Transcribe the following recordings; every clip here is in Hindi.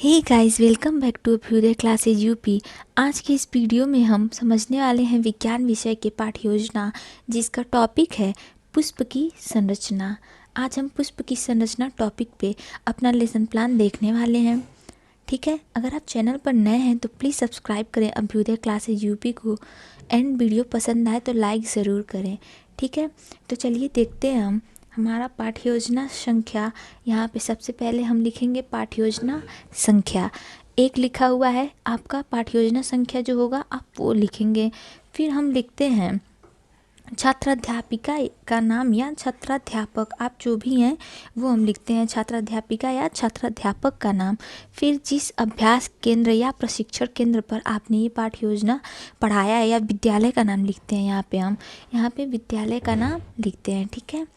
Hey guys, welcome back to Abhyudaya classes UP. आज की इस वीडियो में हम समझने वाले हैं विज्ञान विषय के पाठ्य योजना, जिसका टॉपिक है पुष्प की संरचना। आज हम पुष्प की संरचना टॉपिक पे अपना लेसन प्लान देखने वाले हैं। ठीक है, अगर आप चैनल पर नए हैं तो प्लीज़ सब्सक्राइब करें अभ्युदय क्लासेज यूपी को, एंड वीडियो पसंद आए तो लाइक ज़रूर करें। ठीक है, तो चलिए देखते हैं हम हमारा पाठ्य योजना संख्या। यहाँ पे सबसे पहले हम लिखेंगे पाठ्य योजना संख्या 1 लिखा हुआ है। आपका पाठ्य योजना संख्या जो होगा आप वो लिखेंगे। फिर हम लिखते हैं छात्राध्यापिका का नाम या छात्राध्यापक, आप जो भी हैं वो हम लिखते हैं छात्राध्यापिका या छात्राध्यापक का नाम। फिर जिस अभ्यास केंद्र या प्रशिक्षण केंद्र पर आपने ये पाठ्य योजना पढ़ाया है या विद्यालय का नाम लिखते हैं। यहाँ पे विद्यालय का नाम लिखते हैं। ठीक है,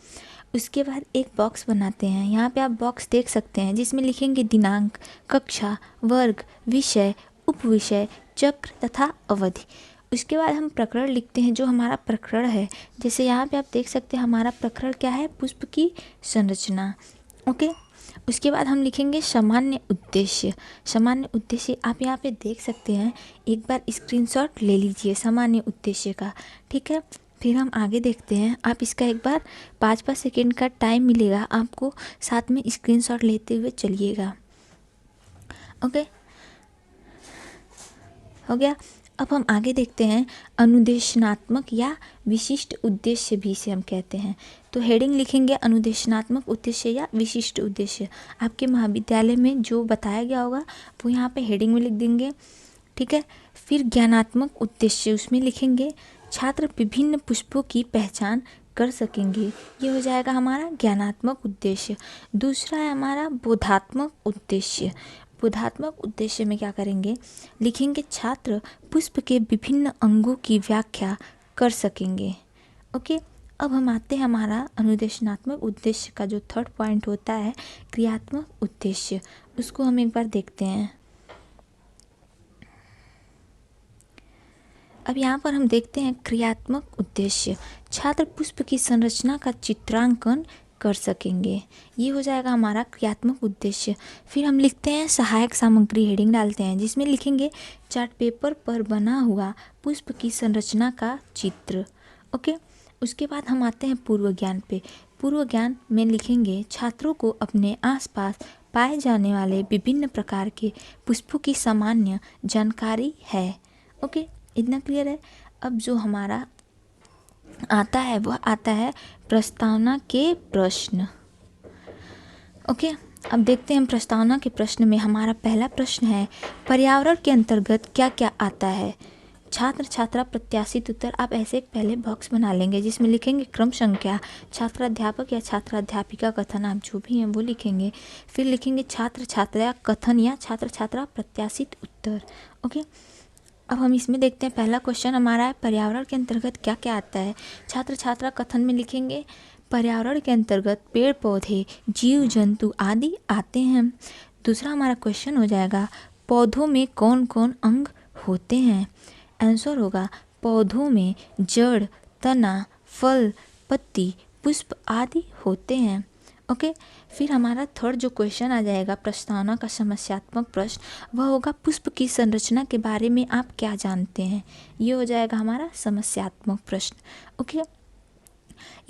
उसके बाद एक बॉक्स बनाते हैं। यहाँ पे आप बॉक्स देख सकते हैं जिसमें लिखेंगे दिनांक, कक्षा, वर्ग, विषय, उपविषय, चक्र तथा अवधि। उसके बाद हम प्रकरण लिखते हैं, जो हमारा प्रकरण है। जैसे यहाँ पे आप देख सकते हैं हमारा प्रकरण क्या है, पुष्प की संरचना। ओके, उसके बाद हम लिखेंगे सामान्य उद्देश्य। सामान्य उद्देश्य आप यहाँ पे देख सकते हैं, एक बार स्क्रीनशॉट ले लीजिए सामान्य उद्देश्य का। ठीक है, फिर हम आगे देखते हैं। आप इसका एक बार 5-5 सेकेंड का टाइम मिलेगा आपको, साथ में स्क्रीनशॉट लेते हुए चलिएगा। ओके, हो गया। अब हम आगे देखते हैं अनुदेशनात्मक या विशिष्ट उद्देश्य भी इसे हम कहते हैं। तो हेडिंग लिखेंगे अनुदेशनात्मक उद्देश्य या विशिष्ट उद्देश्य। आपके महाविद्यालय में जो बताया गया होगा वो यहाँ पे हेडिंग में लिख देंगे। ठीक है, फिर ज्ञानात्मक उद्देश्य, उसमें लिखेंगे छात्र विभिन्न पुष्पों की पहचान कर सकेंगे। ये हो जाएगा हमारा ज्ञानात्मक उद्देश्य। दूसरा है हमारा बोधात्मक उद्देश्य। बोधात्मक उद्देश्य में क्या करेंगे, लिखेंगे छात्र पुष्प के विभिन्न अंगों की व्याख्या कर सकेंगे। ओके, अब हम आते हैं हमारा अनुदेशनात्मक उद्देश्य का जो थर्ड पॉइंट होता है क्रियात्मक उद्देश्य, उसको हम एक बार देखते हैं। अब यहाँ पर हम देखते हैं क्रियात्मक उद्देश्य, छात्र पुष्प की संरचना का चित्रांकन कर सकेंगे। ये हो जाएगा हमारा क्रियात्मक उद्देश्य। फिर हम लिखते हैं सहायक सामग्री, हेडिंग डालते हैं जिसमें लिखेंगे चार्ट पेपर पर बना हुआ पुष्प की संरचना का चित्र। ओके, उसके बाद हम आते हैं पूर्व ज्ञान पे। पूर्व ज्ञान में लिखेंगे छात्रों को अपने आसपास पाए जाने वाले विभिन्न प्रकार के पुष्पों की सामान्य जानकारी है। ओके, इतना क्लियर है। अब जो हमारा आता है वह आता है प्रस्तावना के प्रश्न। ओके, अब देखते हैं हम प्रस्तावना के प्रश्न में। हमारा पहला प्रश्न है पर्यावरण के अंतर्गत क्या क्या आता है। छात्र छात्रा प्रत्याशित उत्तर। आप ऐसे एक पहले बॉक्स बना लेंगे जिसमें लिखेंगे क्रम संख्या, छात्राध्यापक या छात्राध्यापिका कथन, आप जो भी हैं वो लिखेंगे। फिर लिखेंगे छात्र छात्रा कथन या छात्र छात्रा प्रत्याशित उत्तर। ओके, अब हम इसमें देखते हैं पहला क्वेश्चन हमारा है पर्यावरण के अंतर्गत क्या क्या आता है। छात्र छात्रा कथन में लिखेंगे पर्यावरण के अंतर्गत पेड़ पौधे, जीव जंतु आदि आते हैं। दूसरा हमारा क्वेश्चन हो जाएगा पौधों में कौन कौन अंग होते हैं। आंसर होगा पौधों में जड़, तना, फल, पत्ती, पुष्प आदि होते हैं। ओके, फिर हमारा थर्ड जो क्वेश्चन आ जाएगा प्रस्तावना का समस्यात्मक प्रश्न, वह होगा पुष्प की संरचना के बारे में आप क्या जानते हैं। ये हो जाएगा हमारा समस्यात्मक प्रश्न। ओके,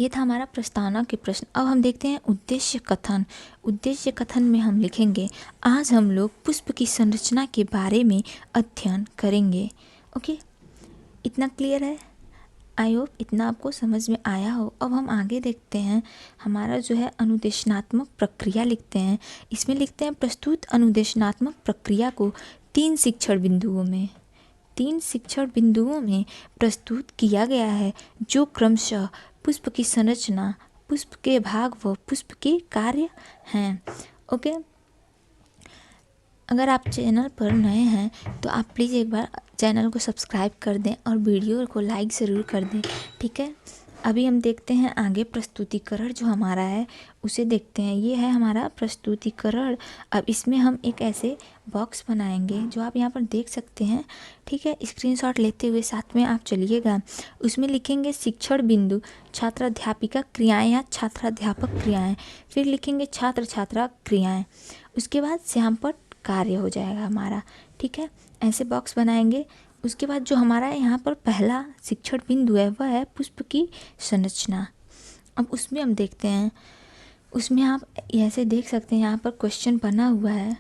ये था हमारा प्रस्तावना के प्रश्न। अब हम देखते हैं उद्देश्य कथन। उद्देश्य कथन में हम लिखेंगे आज हम लोग पुष्प की संरचना के बारे में अध्ययन करेंगे। ओके, इतना क्लियर है। आई होप इतना आपको समझ में आया हो। अब हम आगे देखते हैं हमारा जो है अनुदेशनात्मक प्रक्रिया लिखते हैं। इसमें लिखते हैं प्रस्तुत अनुदेशनात्मक प्रक्रिया को 3 शिक्षण बिंदुओं में प्रस्तुत किया गया है, जो क्रमशः पुष्प की संरचना, पुष्प के भाग व पुष्प के कार्य हैं। ओके, अगर आप चैनल पर नए हैं तो आप प्लीज़ एक बार चैनल को सब्सक्राइब कर दें और वीडियो को लाइक ज़रूर कर दें। ठीक है, अभी हम देखते हैं आगे प्रस्तुतिकरण जो हमारा है उसे देखते हैं। ये है हमारा प्रस्तुतिकरण। अब इसमें हम एक ऐसे बॉक्स बनाएंगे जो आप यहाँ पर देख सकते हैं। ठीक है, स्क्रीनशॉट लेते हुए साथ में आप चलिएगा। उसमें लिखेंगे शिक्षण बिंदु, छात्राध्यापिका क्रियाएं या छात्राध्यापक क्रियाएं। फिर लिखेंगे छात्र छात्रा क्रियाएं। उसके बाद श्यामपट्ट कार्य हो जाएगा हमारा। ठीक है, ऐसे बॉक्स बनाएंगे। उसके बाद जो हमारा यहाँ पर पहला शिक्षण बिंदु है वह है पुष्प की संरचना। अब उसमें हम देखते हैं, उसमें आप ऐसे देख सकते हैं यहाँ पर क्वेश्चन बना हुआ है।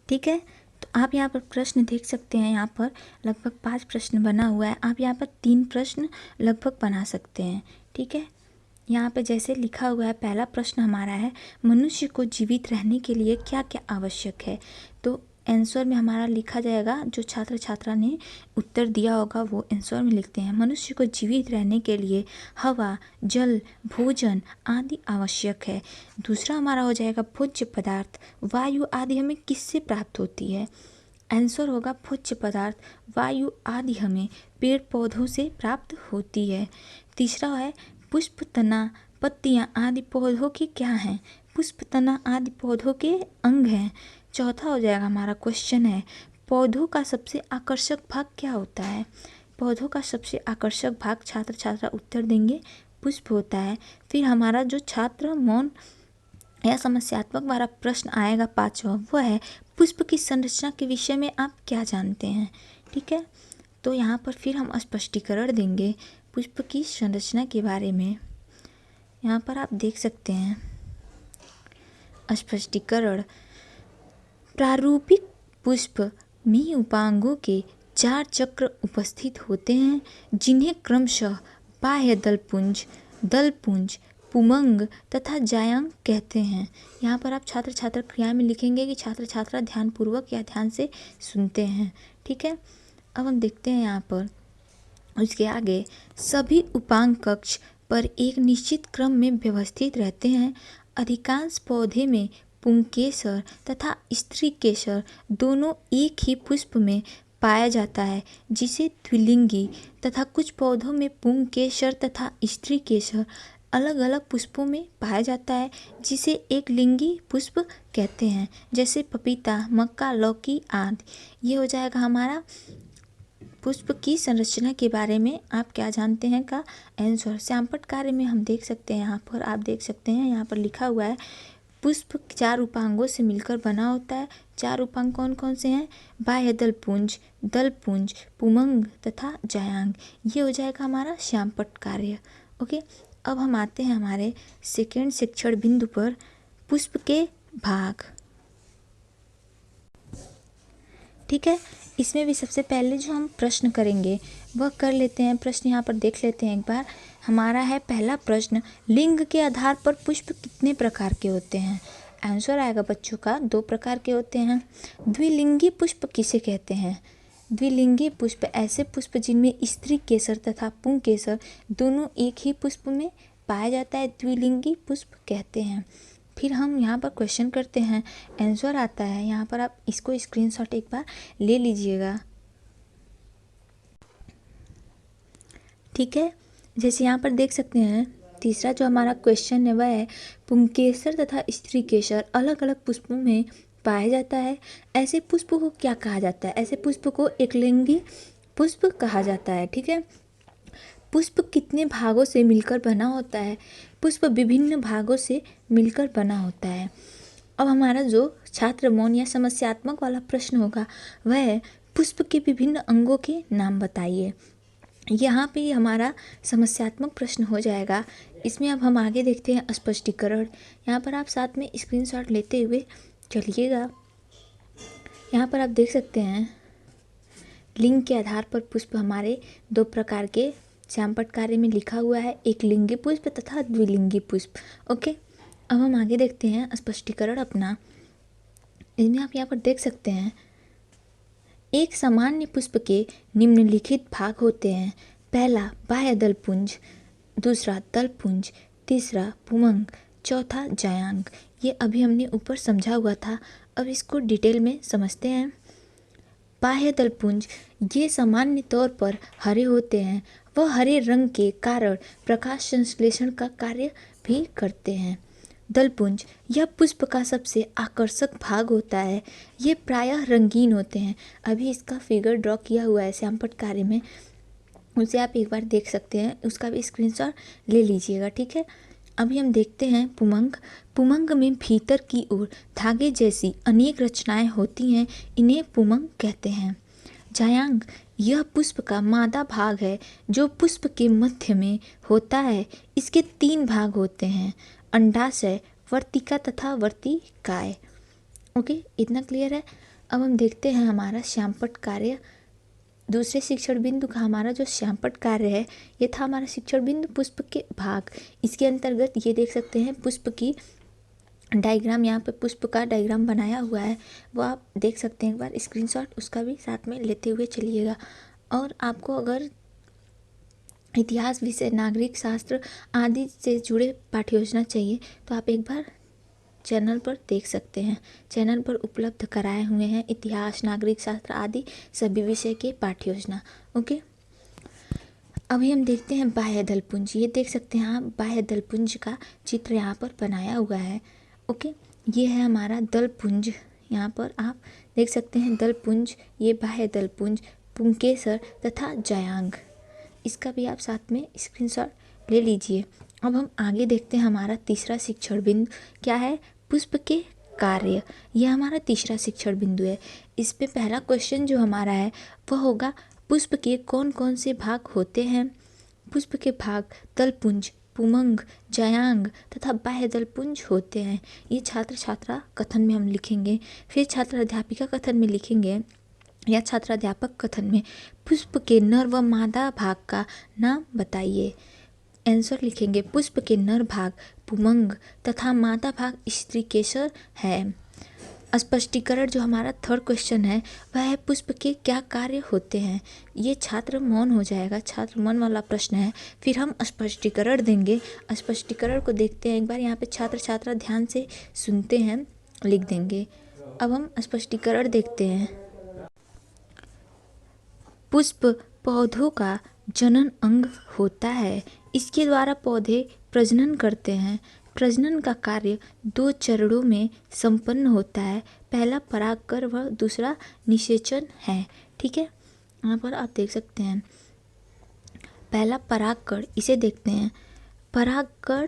ठीक है, तो आप यहाँ पर प्रश्न देख सकते हैं। यहाँ पर लगभग 5 प्रश्न बना हुआ है। आप यहाँ पर 3 प्रश्न लगभग बना सकते हैं। ठीक है, यहाँ पे जैसे लिखा हुआ है, पहला प्रश्न हमारा है मनुष्य को जीवित रहने के लिए क्या क्या आवश्यक है। तो आंसर में हमारा लिखा जाएगा, जो छात्र छात्रा ने उत्तर दिया होगा वो आंसर में लिखते हैं। मनुष्य को जीवित रहने के लिए हवा, जल, भोजन आदि आवश्यक है। दूसरा हमारा हो जाएगा भोज्य पदार्थ, वायु आदि हमें किससे प्राप्त होती है। आंसर होगा भोज्य पदार्थ, वायु आदि हमें पेड़ पौधों से प्राप्त होती है। तीसरा है पुष्प, तना, पत्तियाँ आदि पौधों के क्या हैं। पुष्प, तना आदि पौधों के अंग हैं। चौथा हो जाएगा हमारा क्वेश्चन है पौधों का सबसे आकर्षक भाग क्या होता है। पौधों का सबसे आकर्षक भाग छात्र छात्रा उत्तर देंगे पुष्प होता है। फिर हमारा जो छात्र मौन या समस्यात्मक वाला प्रश्न आएगा पांचवा, वह है पुष्प की संरचना के विषय में आप क्या जानते हैं। ठीक है, तो यहाँ पर फिर हम स्पष्टीकरण देंगे पुष्प की संरचना के बारे में। यहाँ पर आप देख सकते हैं स्पष्टीकरण। प्रारूपिक पुष्प में उपांगों के 4 चक्र उपस्थित होते हैं, जिन्हें क्रमशः बाह्य दलपुंज, दलपुंज, पुमंग तथा जायांग कहते हैं। यहाँ पर आप छात्र छात्रा क्रिया में लिखेंगे कि छात्र छात्रा ध्यानपूर्वक या ध्यान से सुनते हैं। ठीक है, अब हम देखते हैं यहाँ पर उसके आगे, सभी उपांग कक्ष पर एक निश्चित क्रम में व्यवस्थित रहते हैं। अधिकांश पौधे में पुंकेसर तथा स्त्री केसर दोनों एक ही पुष्प में पाया जाता है, जिसे द्विलिंगी, तथा कुछ पौधों में पुंकेसर तथा स्त्री केसर अलग अलग पुष्पों में पाया जाता है, जिसे एक लिंगी पुष्प कहते हैं, जैसे पपीता, मक्का, लौकी आदि। ये हो जाएगा हमारा पुष्प की संरचना के बारे में आप क्या जानते हैं का आंसर। श्यामपट्ट कार्य में हम देख सकते हैं, यहाँ पर आप देख सकते हैं, यहाँ पर लिखा हुआ है पुष्प 4 उपांगों से मिलकर बना होता है। 4 उपांग कौन कौन से हैं, बाह्य दलपुंज, दलपुंज, पुमंग तथा जायांग। ये हो जाएगा हमारा श्यामपट्ट कार्य। ओके, अब हम आते हैं हमारे सेकेंड शिक्षण बिंदु पर, पुष्प के भाग। ठीक है, इसमें भी सबसे पहले जो हम प्रश्न करेंगे वह कर लेते हैं। प्रश्न यहाँ पर देख लेते हैं एक बार। हमारा है पहला प्रश्न, लिंग के आधार पर पुष्प कितने प्रकार के होते हैं। आंसर आएगा बच्चों का 2 प्रकार के होते हैं। द्विलिंगी पुष्प किसे कहते हैं। द्विलिंगी पुष्प ऐसे पुष्प जिनमें स्त्री केसर तथा पुंकेसर दोनों एक ही पुष्प में पाया जाता है, द्विलिंगी पुष्प कहते हैं। फिर हम यहाँ पर क्वेश्चन करते हैं, आंसर आता है। यहाँ पर आप इसको स्क्रीनशॉट एक बार ले लीजिएगा। ठीक है, जैसे यहाँ पर देख सकते हैं, तीसरा जो हमारा क्वेश्चन है वह है पुंकेसर तथा स्त्री केसर अलग अलग पुष्पों में पाया जाता है, ऐसे पुष्प को क्या कहा जाता है। ऐसे पुष्प को एकलिंगी पुष्प कहा जाता है। ठीक है, पुष्प कितने भागों से मिलकर बना होता है। पुष्प विभिन्न भागों से मिलकर बना होता है। अब हमारा जो छात्र मौन या समस्यात्मक वाला प्रश्न होगा वह है पुष्प के विभिन्न अंगों के नाम बताइए। यहाँ पे हमारा समस्यात्मक प्रश्न हो जाएगा। इसमें अब हम आगे देखते हैं स्पष्टीकरण। यहाँ पर आप साथ में स्क्रीनशॉट लेते हुए चलिएगा। यहाँ पर आप देख सकते हैं लिंग के आधार पर पुष्प हमारे 2 प्रकार के श्यामपट्ट कार्य में लिखा हुआ है, एक लिंगी पुष्प तथा द्विलिंगी पुष्प। ओके, अब हम आगे देखते हैं स्पष्टीकरण अपना। इसमें आप यहाँ पर देख सकते हैं, एक सामान्य पुष्प के निम्नलिखित भाग होते हैं। पहला बाह्य दलपुंज, दूसरा दलपुंज, तीसरा पुमंग, चौथा जायांग। ये अभी हमने ऊपर समझा हुआ था, अब इसको डिटेल में समझते हैं। बाह्य दलपुंज ये सामान्य तौर पर हरे होते हैं। वह हरे रंग के कारण प्रकाश संश्लेषण का कार्य भी करते हैं। दलपुंज यह पुष्प का सबसे आकर्षक भाग होता है। ये प्रायः रंगीन होते हैं। अभी इसका फिगर ड्रॉ किया हुआ है श्यामपट्ट कार्य में, उसे आप एक बार देख सकते हैं, उसका भी स्क्रीनशॉट ले लीजिएगा। ठीक है, अभी हम देखते हैं पुमंग। पुमंग में भीतर की ओर धागे जैसी अनेक रचनाएं होती हैं, इन्हें पुमंग कहते हैं। जायांग, यह पुष्प का मादा भाग है जो पुष्प के मध्य में होता है। इसके 3 भाग होते हैं, अंडाशय, वर्तिका तथा वर्तिकाएं। ओके, इतना क्लियर है। अब हम देखते हैं हमारा श्यामपट्ट कार्य। दूसरे शिक्षण बिंदु का हमारा जो श्यामपट्ट कार्य है, ये था हमारा शिक्षण बिंदु पुष्प के भाग। इसके अंतर्गत ये देख सकते हैं पुष्प की डायग्राम, यहाँ पे पुष्प का डायग्राम बनाया हुआ है, वो आप देख सकते हैं। एक बार स्क्रीनशॉट उसका भी साथ में लेते हुए चलिएगा। और आपको अगर इतिहास विषय, नागरिक शास्त्र आदि से जुड़े पाठ्य योजना चाहिए तो आप एक बार चैनल पर देख सकते हैं। चैनल पर उपलब्ध कराए हुए हैं इतिहास, नागरिक शास्त्र आदि सभी विषय के पाठ्य योजना। ओके, अभी हम देखते हैं बाह्य दलपुंज। ये देख सकते हैं आप, बाह्य दलपुंज का चित्र यहाँ पर बनाया हुआ है। ओके, ये है हमारा दलपुंज। यहाँ पर आप देख सकते हैं दलपुंज, ये बाह्य दलपुंज, पुंकेसर तथा जायांग। इसका भी आप साथ में स्क्रीनशॉट ले लीजिए। अब हम आगे देखते हैं हमारा तीसरा शिक्षण बिंदु क्या है, पुष्प के कार्य। यह हमारा तीसरा शिक्षण बिंदु है। इस पे पहला क्वेश्चन जो हमारा है वह होगा, पुष्प के कौन कौन से भाग होते हैं। पुष्प के भाग दलपुंज, पुमंग, जायांग तथा बाह्य दलपुंज होते हैं। ये छात्र छात्रा कथन में हम लिखेंगे। फिर छात्र अध्यापिका कथन में लिखेंगे या छात्राध्यापक कथन में, पुष्प के नर व मादा भाग का नाम बताइए। आंसर लिखेंगे, पुष्प के नर भाग पुमंग तथा मादा भाग स्त्रीकेसर है। स्पष्टीकरण जो हमारा थर्ड क्वेश्चन है वह है, पुष्प के क्या कार्य होते हैं। ये छात्र मौन हो जाएगा, छात्र मौन वाला प्रश्न है। फिर हम स्पष्टीकरण देंगे। स्पष्टीकरण को देखते हैं एक बार, यहाँ पे छात्र छात्रा ध्यान से सुनते हैं, लिख देंगे। अब हम स्पष्टीकरण देखते हैं। पुष्प पौधों का जनन अंग होता है। इसके द्वारा पौधे प्रजनन करते हैं। प्रजनन का कार्य 2 चरणों में संपन्न होता है। पहला परागकण व दूसरा निषेचन है। ठीक है, यहाँ पर आप देख सकते हैं पहला परागकण, इसे देखते हैं। परागकण,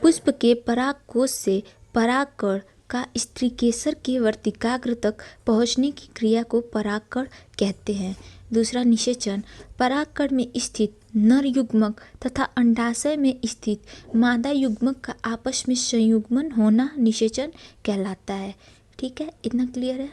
पुष्प के परागकोश से परागकण का स्त्रीकेसर के वर्तिकाग्र तक पहुँचने की क्रिया को परागकण कहते हैं। दूसरा निषेचन, परागकण में स्थित नर युग्मक तथा अंडाशय में स्थित मादा युग्मक का आपस में संयुग्मन होना निषेचन कहलाता है। ठीक है, इतना क्लियर है।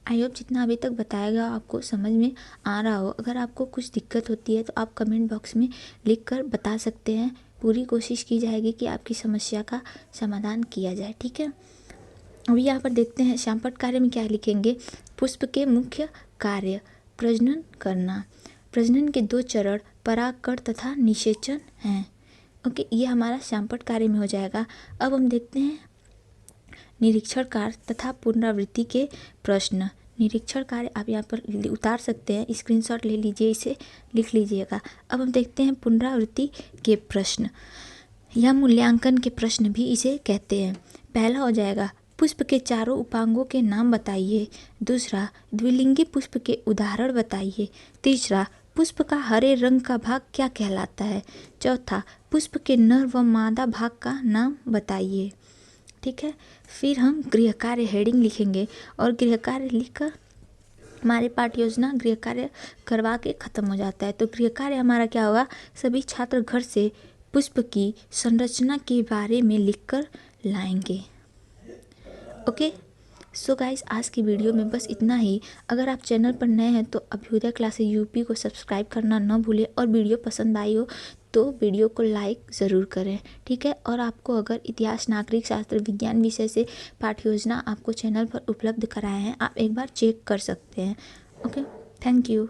आई होप जितना अभी तक बताया गया आपको समझ में आ रहा हो। अगर आपको कुछ दिक्कत होती है तो आप कमेंट बॉक्स में लिख कर बता सकते हैं। पूरी कोशिश की जाएगी कि आपकी समस्या का समाधान किया जाए। ठीक है, अभी यहाँ पर देखते हैं श्यामपट्ट कार्य में क्या लिखेंगे। पुष्प के मुख्य कार्य, प्रजनन करना। प्रजनन के 2 चरण परागकण तथा निषेचन हैं। ओके, ये हमारा श्यामपट्ट कार्य में हो जाएगा। अब हम देखते हैं निरीक्षण कार्य तथा पुनरावृत्ति के प्रश्न। निरीक्षण कार्य आप यहाँ पर उतार सकते हैं, स्क्रीनशॉट ले लीजिए, इसे लिख लीजिएगा। अब हम देखते हैं पुनरावृत्ति के प्रश्न या मूल्यांकन के प्रश्न भी इसे कहते हैं। पहला हो जाएगा, पुष्प के चारों उपांगों के नाम बताइए। दूसरा, द्विलिंगी पुष्प के उदाहरण बताइए। तीसरा, पुष्प का हरे रंग का भाग क्या कहलाता है। चौथा, पुष्प के नर व मादा भाग का नाम बताइए। ठीक है, फिर हम गृह कार्य हेडिंग लिखेंगे और गृह कार्य लिखकर हमारे पाठ्य योजना गृह कार्य करवा के ख़त्म हो जाता है। तो गृह कार्य हमारा क्या होगा, सभी छात्र घर से पुष्प की संरचना के बारे में लिखकर लाएंगे। ओके, सो गाइस, आज की वीडियो में बस इतना ही। अगर आप चैनल पर नए हैं तो अभ्युदय क्लासेस यूपी को सब्सक्राइब करना न भूलें और वीडियो पसंद आई हो तो वीडियो को लाइक ज़रूर करें। ठीक है, और आपको अगर इतिहास, नागरिक शास्त्र, विज्ञान विषय से पाठ्य योजना आपको चैनल पर उपलब्ध कराए हैं, आप एक बार चेक कर सकते हैं। Okay, thank you.